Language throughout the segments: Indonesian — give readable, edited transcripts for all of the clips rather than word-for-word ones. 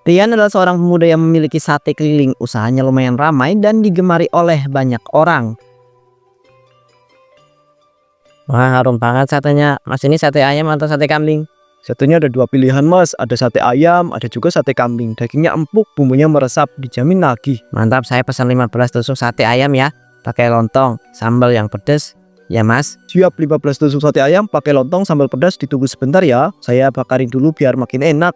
Rian adalah seorang pemuda yang memiliki sate keliling. Usahanya lumayan ramai dan digemari oleh banyak orang. Wah, harum banget satenya. Mas, ini sate ayam atau sate kambing? Satunya ada dua pilihan mas, ada sate ayam, ada juga sate kambing. Dagingnya empuk, bumbunya meresap, dijamin nagih. Mantap, saya pesan 15 tusuk sate ayam ya. Pakai lontong, sambal yang pedas. Ya mas. Siap 15 tusuk sate ayam pakai lontong sambal pedas, ditunggu sebentar ya. Saya bakarin dulu biar makin enak.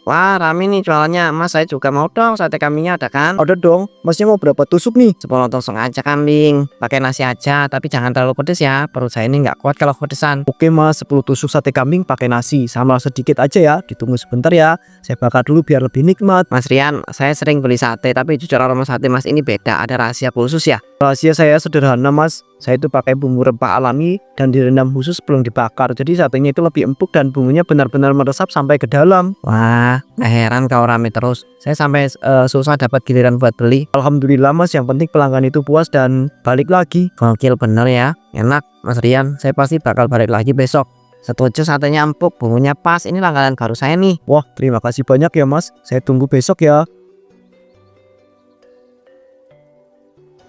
Wah, rame nih jualannya. Mas, saya juga mau dong sate kambingnya, ada kan? Ada dong, masnya mau berapa tusuk nih? 10 lontong aja kambing. Pakai nasi aja, tapi jangan terlalu pedes ya. Perut saya ini nggak kuat kalau pedesan. Oke mas, 10 tusuk sate kambing pakai nasi, sambal sedikit aja ya. Ditunggu sebentar ya, saya bakar dulu biar lebih nikmat. Mas Rian, saya sering beli sate, tapi jujur aroma sate mas ini beda. Ada rahasia khusus ya? Rahasia saya sederhana mas, saya itu pakai bumbu rempah alami dan direndam khusus sebelum dibakar. Jadi satenya itu lebih empuk dan bumbunya benar-benar meresap sampai ke dalam. Wah, nggak heran kau rame terus. Saya sampai susah dapat giliran buat beli. Alhamdulillah mas, yang penting pelanggan itu puas dan balik lagi. Gokil bener ya, enak Mas Rian. Saya pasti bakal balik lagi besok. Setuju, satenya empuk, bumbunya pas. Ini langganan baru saya nih. Wah, terima kasih banyak ya mas, saya tunggu besok ya.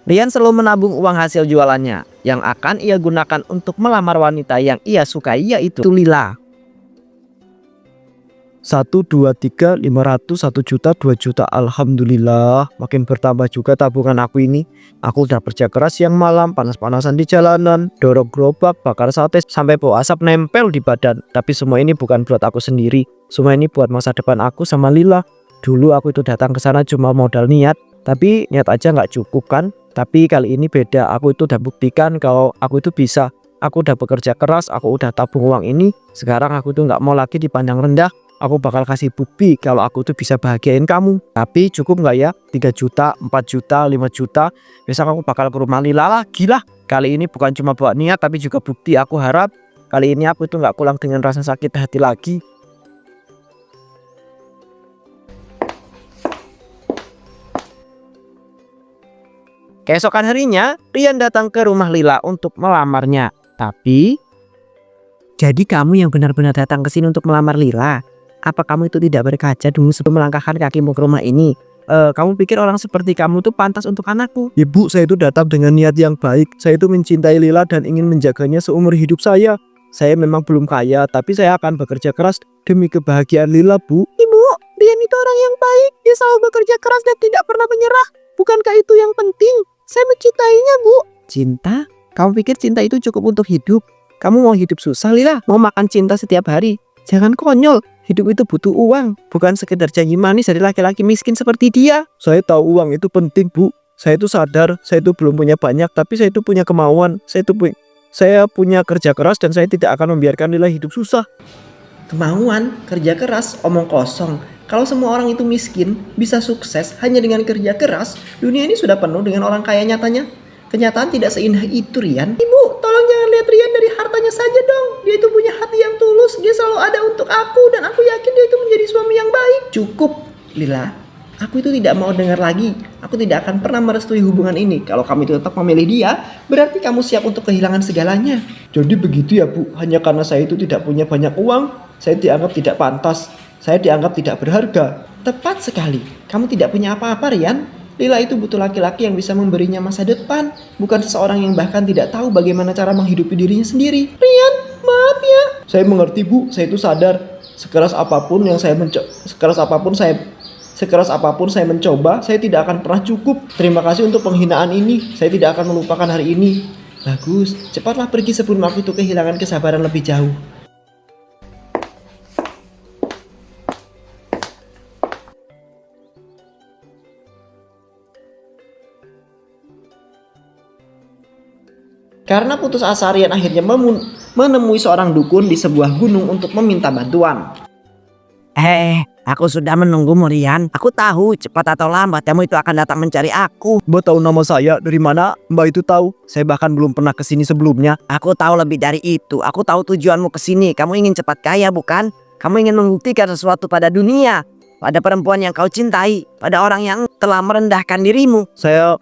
Rian selalu menabung uang hasil jualannya yang akan ia gunakan untuk melamar wanita yang ia sukai, yaitu Lila. 1, 2, 3, 500, 1 juta, 2 juta. Alhamdulillah, makin bertambah juga tabungan aku ini. Aku udah kerja keras siang malam, panas-panasan di jalanan, dorong gerobak, bakar sate, sampai bau asap nempel di badan. Tapi semua ini bukan buat aku sendiri. Semua ini buat masa depan aku sama Lila. Dulu aku itu datang ke sana cuma modal niat, tapi niat aja nggak cukup kan. Tapi kali ini beda, aku itu udah buktikan kalau aku itu bisa. Aku udah bekerja keras, aku udah tabung uang ini. Sekarang aku tuh nggak mau lagi dipandang rendah. Aku bakal kasih bukti kalau aku tuh bisa bahagiain kamu. Tapi cukup nggak ya? 3 juta, 4 juta, 5 juta. Besok aku bakal ke rumah Lila lagi lah. Kali ini bukan cuma buat niat, tapi juga bukti. Aku harap kali ini aku tuh nggak pulang dengan rasa sakit hati lagi. Keesokan harinya, Rian datang ke rumah Lila untuk melamarnya. Tapi, jadi kamu yang benar-benar datang ke sini untuk melamar Lila? Apa kamu itu tidak berkaca dulu sebelum melangkahkan kakimu ke rumah ini? Kamu pikir orang seperti kamu tuh pantas untuk anakku? Ibu, saya itu datang dengan niat yang baik. Saya itu mencintai Lila dan ingin menjaganya seumur hidup saya. Saya memang belum kaya, tapi saya akan bekerja keras demi kebahagiaan Lila, Bu. Ibu, Rian itu orang yang baik. Dia selalu bekerja keras dan tidak pernah menyerah. Bukankah itu yang penting? Saya mencintainya, Bu. Cinta? Kamu pikir cinta itu cukup untuk hidup? Kamu mau hidup susah, Lila? Mau makan cinta setiap hari? Jangan konyol. Hidup itu butuh uang, bukan sekedar janji manis dari laki-laki miskin seperti dia. Saya tahu uang itu penting, Bu. Saya itu sadar, saya itu belum punya banyak, tapi saya itu punya kemauan. Saya punya kerja keras dan saya tidak akan membiarkan Lila hidup susah. Kemauan, kerja keras, omong kosong. Kalau semua orang itu miskin, bisa sukses hanya dengan kerja keras, dunia ini sudah penuh dengan orang kaya nyatanya. Kenyataan tidak seindah itu, Rian. Ibu, tolong jangan lihat Rian dari hartanya saja dong. Dia itu punya hati yang tulus. Dia selalu ada untuk aku dan aku yakin dia itu menjadi suami yang baik. Cukup, Lila. Aku itu tidak mau dengar lagi. Aku tidak akan pernah merestui hubungan ini. Kalau kamu itu tetap memilih dia, berarti kamu siap untuk kehilangan segalanya. Jadi begitu ya, Bu. Hanya karena saya itu tidak punya banyak uang, saya dianggap tidak pantas. Saya dianggap tidak berharga. Tepat sekali. Kamu tidak punya apa-apa, Rian. Lila itu butuh laki-laki yang bisa memberinya masa depan, bukan seseorang yang bahkan tidak tahu bagaimana cara menghidupi dirinya sendiri. Rian, maaf ya. Saya mengerti, Bu. Saya itu sadar. Sekeras apapun saya mencoba, saya tidak akan pernah cukup. Terima kasih untuk penghinaan ini. Saya tidak akan melupakan hari ini. Bagus, cepatlah pergi sebelum aku itu kehilangan kesabaran lebih jauh. Karena putus asa, Rian akhirnya menemui seorang dukun di sebuah gunung untuk meminta bantuan. Aku sudah menunggumu, Rian. Aku tahu cepat atau lambat kamu itu akan datang mencari aku. Mbak tahu nama saya dari mana? Mbak itu tahu. Saya bahkan belum pernah kesini sebelumnya. Aku tahu lebih dari itu. Aku tahu tujuanmu kesini. Kamu ingin cepat kaya, bukan? Kamu ingin membuktikan sesuatu pada dunia. pada perempuan yang kau cintai, pada orang yang telah merendahkan dirimu. Saya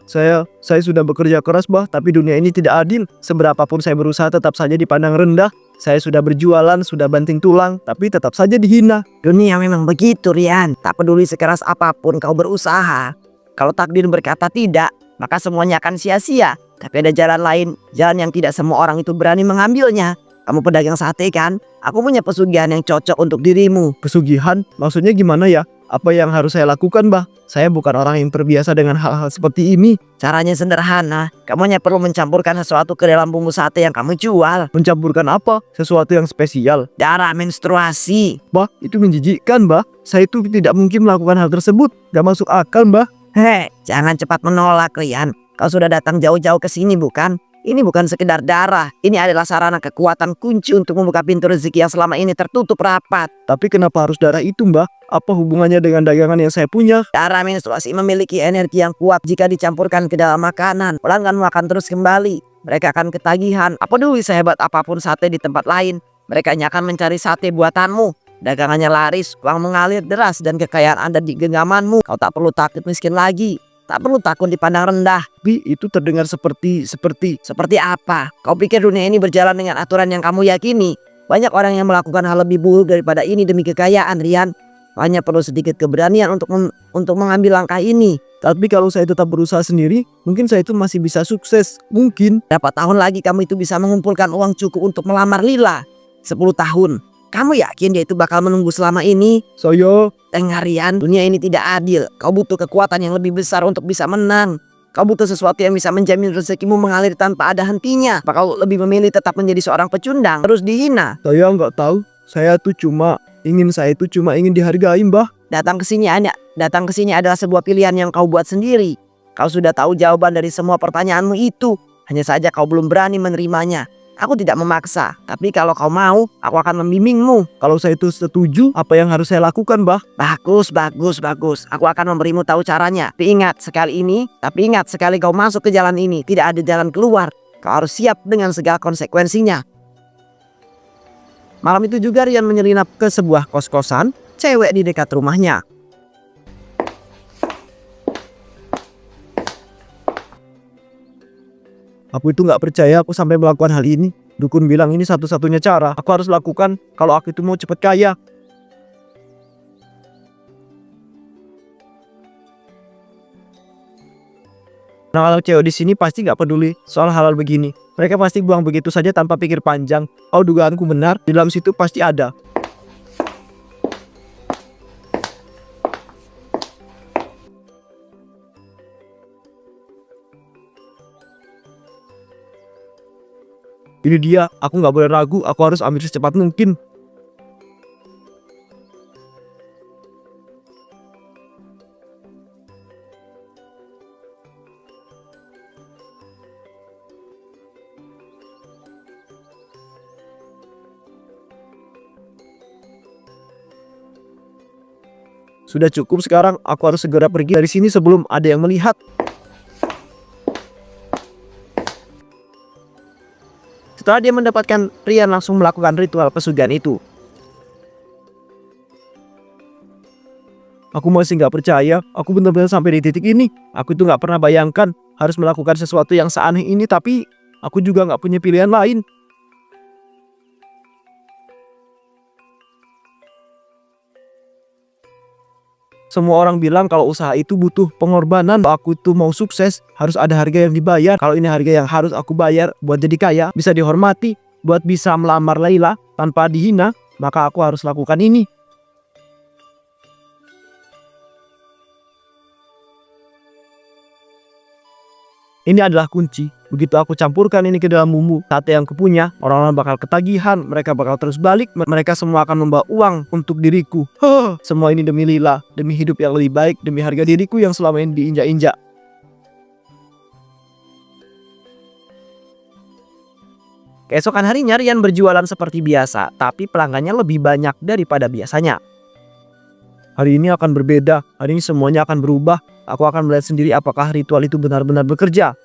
sudah bekerja keras, Bah, tapi dunia ini tidak adil. Seberapapun saya berusaha tetap saja dipandang rendah. Saya sudah berjualan, sudah banting tulang, tapi tetap saja dihina. Dunia memang begitu, Rian. Tak peduli sekeras apapun kau berusaha, kalau takdir berkata tidak, maka semuanya akan sia-sia. Tapi ada jalan lain, jalan yang tidak semua orang itu berani mengambilnya. Kamu pedagang sate kan? Aku punya pesugihan yang cocok untuk dirimu. Pesugihan? Maksudnya gimana ya? Apa yang harus saya lakukan, Bah? Saya bukan orang yang terbiasa dengan hal-hal seperti ini. Caranya sederhana. Kamu hanya perlu mencampurkan sesuatu ke dalam bumbu sate yang kamu jual. Mencampurkan apa? Sesuatu yang spesial. Darah menstruasi. Bah, itu menjijikkan, Bah. Saya itu tidak mungkin melakukan hal tersebut. Gak masuk akal, Bah. Hei, jangan cepat menolak, Rian. Kau sudah datang jauh-jauh ke sini, bukan? Ini bukan sekedar darah. Ini adalah sarana kekuatan kunci untuk membuka pintu rezeki yang selama ini tertutup rapat. Tapi kenapa harus darah itu, Mbah? Apa hubungannya dengan dagangan yang saya punya? Darah menstruasi memiliki energi yang kuat jika dicampurkan ke dalam makanan. Pelangganmu akan terus kembali. Mereka akan ketagihan. Apa dulu sehebat apapun sate di tempat lain, mereka hanya akan mencari sate buatanmu. Dagangannya laris, uang mengalir deras, dan kekayaan ada di genggamanmu. Kau tak perlu takut miskin lagi. Tak perlu takut dipandang rendah. Tapi itu terdengar seperti Seperti apa? Kau pikir dunia ini berjalan dengan aturan yang kamu yakini? Banyak orang yang melakukan hal lebih buruk daripada ini demi kekayaan, Rian. Hanya perlu sedikit keberanian untuk mengambil langkah ini. Tapi kalau saya tetap berusaha sendiri, mungkin saya itu masih bisa sukses. Mungkin. Berapa tahun lagi kamu itu bisa mengumpulkan uang cukup untuk melamar Lila? 10 tahun. Kamu yakin dia itu bakal menunggu selama ini? Saya Dengar, Rian, dunia ini tidak adil. Kau butuh kekuatan yang lebih besar untuk bisa menang. Kau butuh sesuatu yang bisa menjamin rezekimu mengalir tanpa ada hentinya. Apa kau lebih memilih tetap menjadi seorang pecundang, terus dihina? nggak tahu. Saya itu cuma ingin dihargai, Mbah. Datang ke sini adalah sebuah pilihan yang kau buat sendiri. Kau sudah tahu jawaban dari semua pertanyaanmu itu. Hanya saja kau belum berani menerimanya. Aku tidak memaksa, tapi kalau kau mau, aku akan membimbingmu. Kalau saya itu setuju, apa yang harus saya lakukan, Mbah? Bagus. Aku akan memberimu tahu caranya. Tapi ingat sekali kau masuk ke jalan ini, tidak ada jalan keluar. Kau harus siap dengan segala konsekuensinya. Malam itu juga Rian menyelinap ke sebuah kos-kosan cewek di dekat rumahnya. Aku itu nggak percaya aku sampai melakukan hal ini. Dukun bilang ini satu-satunya cara. Aku harus lakukan kalau aku itu mau cepat kaya. Nah, cewek di sini pasti nggak peduli soal hal-hal begini. Mereka pasti buang begitu saja tanpa pikir panjang. Oh, dugaanku benar. Di dalam situ pasti ada. Ini dia, aku nggak boleh ragu, aku harus ambil secepat mungkin. Sudah cukup sekarang, aku harus segera pergi dari sini sebelum ada yang melihat. Setelah dia mendapatkan, Rian langsung melakukan ritual pesugihan itu. Aku masih nggak percaya, aku benar-benar sampai di titik ini. Aku itu nggak pernah bayangkan harus melakukan sesuatu yang seaneh ini, tapi aku juga nggak punya pilihan lain. Semua orang bilang kalau usaha itu butuh pengorbanan. Kalau aku itu mau sukses, harus ada harga yang dibayar. Kalau ini harga yang harus aku bayar buat jadi kaya, bisa dihormati, buat bisa melamar Laila tanpa dihina, maka aku harus lakukan ini. Ini adalah kunci. Begitu aku campurkan ini ke dalam bumbu sate yang kupunya, orang-orang bakal ketagihan, mereka bakal terus balik, mereka semua akan membawa uang untuk diriku. Semua ini demi Lila, demi hidup yang lebih baik, demi harga diriku yang selama ini diinjak-injak. Keesokan harinya Rian berjualan seperti biasa, tapi pelanggannya lebih banyak daripada biasanya. Hari ini akan berbeda, hari ini semuanya akan berubah. Aku akan melihat sendiri apakah ritual itu benar-benar bekerja.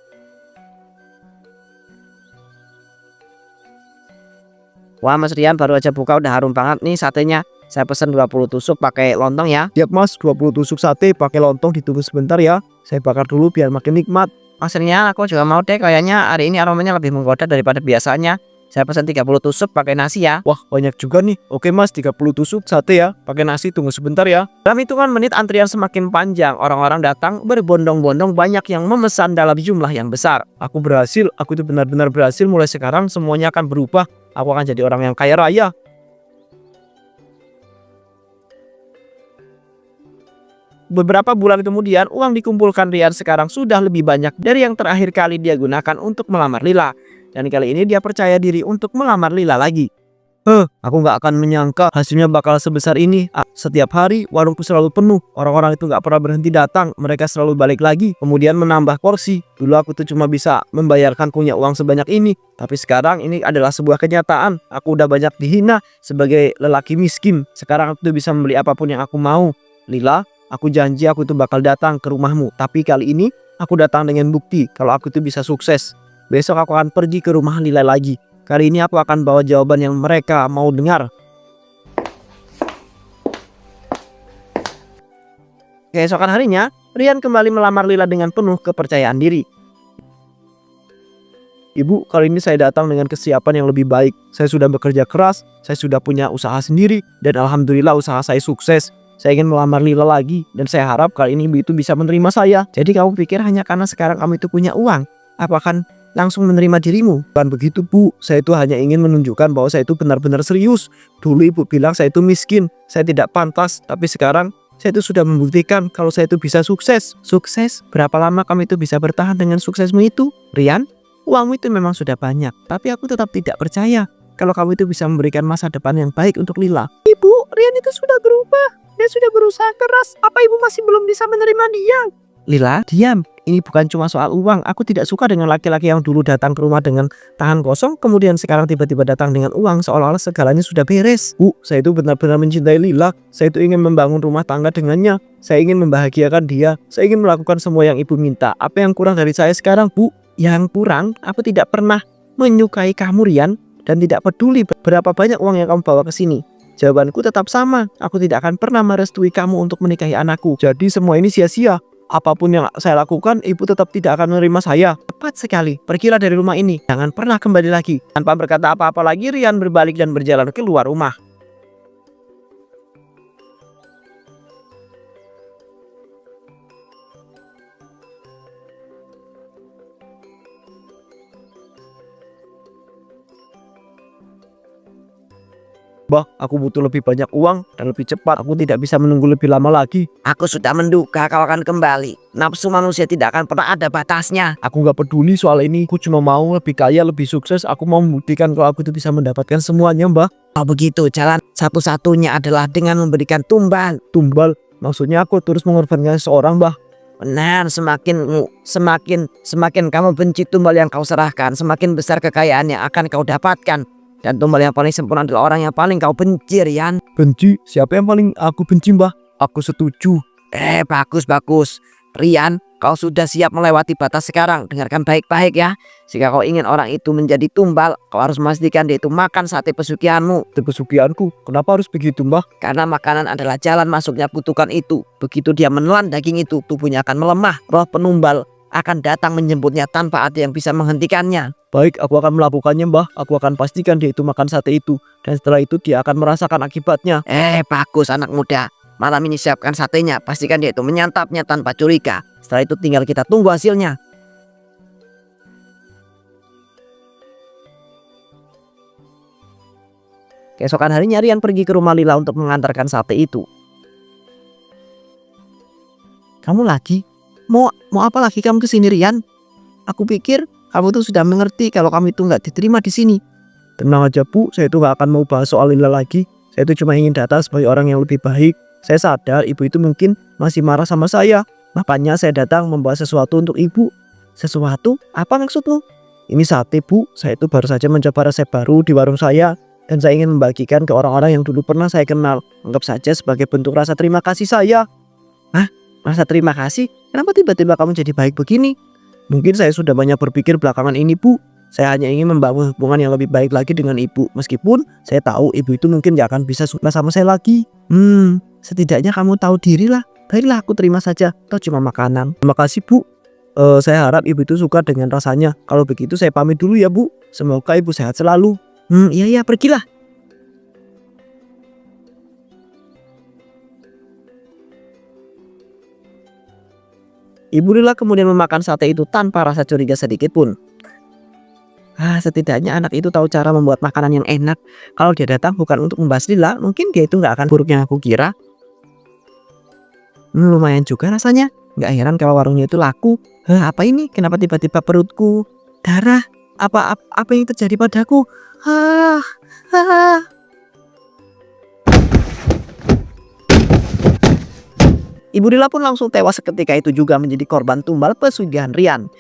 Wah, Mas Rian baru aja buka udah harum banget nih satenya. Saya pesan 20 tusuk pakai lontong ya. Siap mas, 20 tusuk sate pakai lontong ditunggu sebentar ya. Saya bakar dulu biar makin nikmat. Mas Rian, aku juga mau deh, kayaknya hari ini aromanya lebih menggoda daripada biasanya. Saya pesan 30 tusuk pakai nasi ya. Wah banyak juga nih. Oke mas, 30 tusuk sate ya pakai nasi, tunggu sebentar ya. Dalam hitungan menit antrian semakin panjang. Orang-orang datang berbondong-bondong, banyak yang memesan dalam jumlah yang besar. Aku berhasil, aku itu benar-benar berhasil. Mulai sekarang semuanya akan berubah. Aku akan jadi orang yang kaya raya. Beberapa bulan kemudian, uang dikumpulkan Rian sekarang sudah lebih banyak dari yang terakhir kali dia gunakan untuk melamar Lila. Dan kali ini dia percaya diri untuk melamar Lila lagi. Aku nggak akan menyangka hasilnya bakal sebesar ini. Setiap hari warungku selalu penuh. Orang-orang itu nggak pernah berhenti datang. Mereka selalu balik lagi, kemudian menambah porsi. Dulu aku tuh cuma bisa membayarkan punya uang sebanyak ini. Tapi sekarang ini adalah sebuah kenyataan. Aku udah banyak dihina sebagai lelaki miskin. Sekarang aku tuh bisa membeli apapun yang aku mau. Lila, aku janji aku tuh bakal datang ke rumahmu. Tapi kali ini aku datang dengan bukti kalau aku tuh bisa sukses. Besok aku akan pergi ke rumah Lila lagi. Kali ini aku akan bawa jawaban yang mereka mau dengar. Keesokan harinya, Rian kembali melamar Lila dengan penuh kepercayaan diri. Ibu, kali ini saya datang dengan kesiapan yang lebih baik. Saya sudah bekerja keras, saya sudah punya usaha sendiri, dan alhamdulillah usaha saya sukses. Saya ingin melamar Lila lagi, dan saya harap kali ini ibu itu bisa menerima saya. Jadi kamu pikir hanya karena sekarang kamu itu punya uang, apa akan langsung menerima dirimu? Bukan begitu bu, saya itu hanya ingin menunjukkan bahwa saya itu benar-benar serius. Dulu ibu bilang saya itu miskin, saya tidak pantas, tapi sekarang saya itu sudah membuktikan kalau saya itu bisa sukses. Sukses? Berapa lama kamu itu bisa bertahan dengan suksesmu itu? Rian, uangmu itu memang sudah banyak, tapi aku tetap tidak percaya kalau kamu itu bisa memberikan masa depan yang baik untuk Lila. Ibu, Rian itu sudah berubah. Dia sudah berusaha keras. Apa ibu masih belum bisa menerima dia? Lila, diam. Ini bukan cuma soal uang. Aku tidak suka dengan laki-laki yang dulu datang ke rumah dengan tangan kosong, kemudian sekarang tiba-tiba datang dengan uang seolah-olah segalanya sudah beres. Bu, saya itu benar-benar mencintai Lila. Saya itu ingin membangun rumah tangga dengannya. Saya ingin membahagiakan dia. Saya ingin melakukan semua yang ibu minta. Apa yang kurang dari saya sekarang, Bu? Yang kurang, aku tidak pernah menyukai kamu, Rian, dan tidak peduli berapa banyak uang yang kamu bawa ke sini. Jawabanku tetap sama. Aku tidak akan pernah merestui kamu untuk menikahi anakku. Jadi semua ini sia-sia. Apapun yang saya lakukan, ibu tetap tidak akan menerima saya. Tepat sekali. Pergilah dari rumah ini. Jangan pernah kembali lagi. Tanpa berkata apa-apa lagi, Rian berbalik dan berjalan keluar rumah. Bah, aku butuh lebih banyak uang dan lebih cepat. Aku tidak bisa menunggu lebih lama lagi. Aku sudah menduga kau akan kembali. Nafsu manusia tidak akan pernah ada batasnya. Aku gak peduli soal ini. Aku cuma mau lebih kaya, lebih sukses. Aku mau membuktikan kalau aku itu bisa mendapatkan semuanya, Mbah. Oh begitu, jalan satu-satunya adalah dengan memberikan tumbal. Tumbal? Maksudnya aku terus mengorbankan seseorang, Mbah? Benar, semakin kamu benci tumbal yang kau serahkan, semakin besar kekayaan yang akan kau dapatkan. Dan tumbal yang paling sempurna adalah orang yang paling kau benci, Rian. Benci? Siapa yang paling aku benci, Mbah? Aku setuju. Bagus. Rian, kau sudah siap melewati batas sekarang. Dengarkan baik-baik ya. Jika kau ingin orang itu menjadi tumbal, kau harus memastikan dia itu makan sate pesugihanmu. Sate pesugihanku? Kenapa harus begitu, Mbah? Karena makanan adalah jalan masuknya kutukan itu. Begitu dia menelan daging itu, tubuhnya akan melemah. Roh penumbal akan datang menjemputnya tanpa ada yang bisa menghentikannya. Baik, aku akan melakukannya, Mbah. Aku akan pastikan dia itu makan sate itu. Dan setelah itu dia akan merasakan akibatnya. Bagus anak muda. Malam ini siapkan satenya. Pastikan dia itu menyantapnya tanpa curiga. Setelah itu tinggal kita tunggu hasilnya. Keesokan harinya Rian pergi ke rumah Lila untuk mengantarkan sate itu. Kamu lagi? Mau apa lagi kamu kesini, Rian? Aku pikir kamu tuh sudah mengerti kalau kamu itu nggak diterima di sini. Tenang aja, Bu. Saya itu nggak akan mau bahas soal Lila lagi. Saya itu cuma ingin datang sebagai orang yang lebih baik. Saya sadar ibu itu mungkin masih marah sama saya. Makanya saya datang membawa sesuatu untuk ibu. Sesuatu? Apa maksudmu? Ini sate, Bu. Saya itu baru saja mencoba resep baru di warung saya. Dan saya ingin membagikan ke orang-orang yang dulu pernah saya kenal. Anggap saja sebagai bentuk rasa terima kasih saya. Rasa terima kasih? Kenapa tiba-tiba kamu jadi baik begini? Mungkin saya sudah banyak berpikir belakangan ini, Bu. Saya hanya ingin membangun hubungan yang lebih baik lagi dengan ibu. Meskipun saya tahu ibu itu mungkin gak akan bisa suka sama saya lagi. Setidaknya kamu tahu diri lah. Baiklah, aku terima saja. Toh cuma makanan. Terima kasih, Bu. Saya harap ibu itu suka dengan rasanya. Kalau begitu saya pamit dulu ya, Bu. Semoga ibu sehat selalu. Iya, pergilah. Ibu Lila kemudian memakan sate itu tanpa rasa curiga sedikit pun. Setidaknya anak itu tahu cara membuat makanan yang enak. Kalau dia datang bukan untuk membahas Lila, mungkin dia itu nggak akan buruk yang aku kira. Lumayan juga rasanya. Nggak heran kalau warungnya itu laku. Apa ini? Kenapa tiba-tiba perutku darah? Apa yang terjadi padaku? Ibu Lila pun langsung tewas seketika itu juga menjadi korban tumbal pesugihan Rian.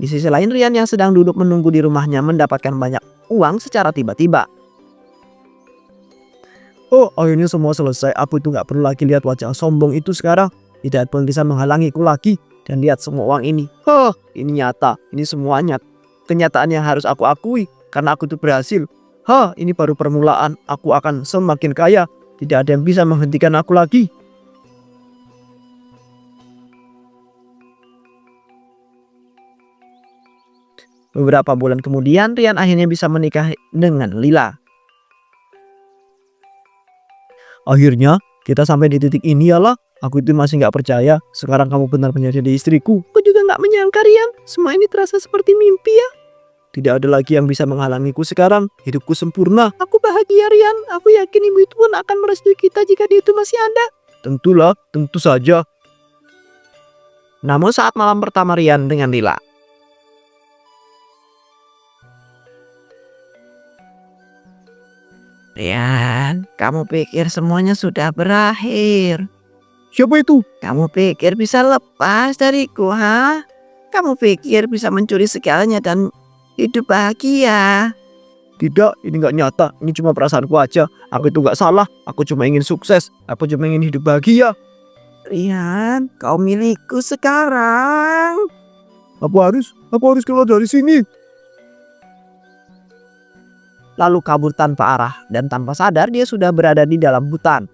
Di sisi lain, Rian yang sedang duduk menunggu di rumahnya mendapatkan banyak uang secara tiba-tiba. Oh, akhirnya semua selesai. Aku itu nggak perlu lagi lihat wajah sombong itu sekarang. Tidak pun bisa menghalangiku lagi. Dan lihat semua uang ini. Ini nyata. Ini semuanya kenyataan yang harus aku akui. Karena aku itu berhasil. Ini baru permulaan. Aku akan semakin kaya. Tidak ada yang bisa menghentikan aku lagi. Beberapa bulan kemudian, Rian akhirnya bisa menikah dengan Lila. Akhirnya, kita sampai di titik ini ya lah. Aku itu masih gak percaya. Sekarang kamu benar-benar jadi istriku. Aku juga gak menyangka, Rian. Semua ini terasa seperti mimpi ya. Tidak ada lagi yang bisa menghalangiku sekarang. Hidupku sempurna. Aku bahagia, Rian. Aku yakin ibu itu pun akan merestui kita jika dia itu masih ada. Tentulah, tentu saja. Namun saat malam pertama Rian dengan Lila, Rian, kamu pikir semuanya sudah berakhir? siapa itu? Kamu pikir bisa lepas dariku, ha? Kamu pikir bisa mencuri segalanya dan hidup bahagia? Tidak, ini gak nyata. Ini cuma perasaanku aja. Aku itu gak salah. Aku cuma ingin sukses. Aku cuma ingin hidup bahagia. Rian, kau milikku sekarang. Aku harus keluar dari sini. Lalu kabur tanpa arah dan tanpa sadar dia sudah berada di dalam hutan.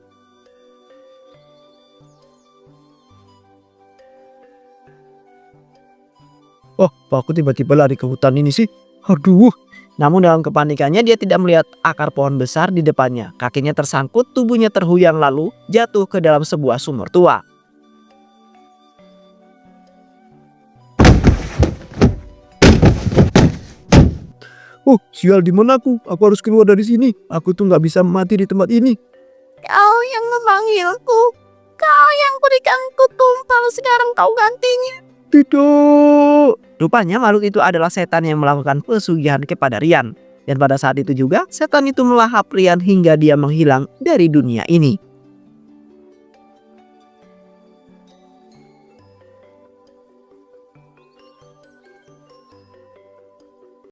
Aku tiba-tiba lari ke hutan ini sih. Aduh. Namun dalam kepanikannya dia tidak melihat akar pohon besar di depannya. Kakinya tersangkut, tubuhnya terhuyang lalu jatuh ke dalam sebuah sumur tua. Sial, di mana aku? Aku harus keluar dari sini. Aku tuh nggak bisa mati di tempat ini. Kau yang memanggilku. Kau yang berikanku tumpal, sekarang kau gantinya. Tidak. Rupanya makhluk itu adalah setan yang melakukan pesugihan kepada Rian. Dan pada saat itu juga setan itu melahap Rian hingga dia menghilang dari dunia ini.